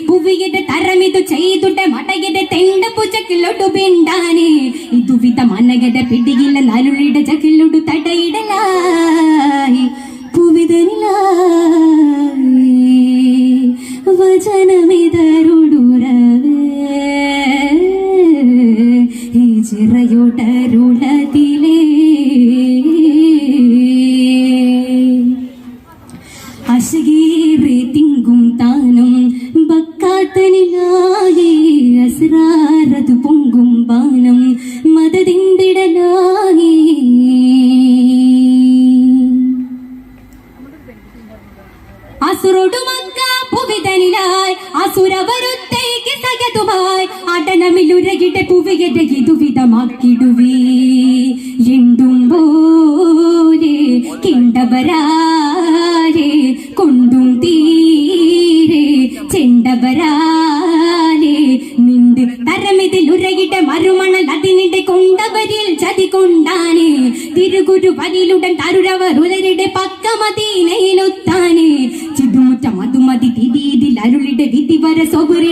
പുവിയുടെ തരമിതു ചെയ്തുട്ടെ മടയുടെ തെണ്ട പുജക്കിലോട്ടു പിണ്ടാനെ ഇതു വിധ മനകയുടെ പിടിയില്ല നലുളിയുടെ ജകിലോട്ടു തടയിടലായി പുവിതനിലായി വചനമിതരുടുരവേ ഈ ചിറയോട്ടരുളതിലേ അശകീറെ തിങ്കും താനും ബക്കാത്തനിലായി അസ്രാറതു പൊങ്കും ബാനം മതതിണ്ടിടലായി അസുറൊടുമക്ക പുവിതനിലായി അസുരവരുത്തേക്ക് സകതുമായി അടനമിലുരകിടെ പുവിയുടെ ഇതുവിധമാക്കിടുവീ എണ്ടും പോലെ കിണ്ടവരാരെ കൊണ്ടും തീരെ ചെണ്ടവരാലെ നിന്റെ തരമിതിൽ ഉരകിട മറുമണൽ അതിനിടെ കൊണ്ടവരിൽ ചതി കൊണ്ടാനെ തിരുഗുരു വരിലുടൻ തരുരവർ ഉലരുടെ പക്കമതീനയിലൊത്താനെ ചിതുമുറ്റ മധുമതി തിരീതിൽ അരുളിടെ വിധി വര സൊബുരെ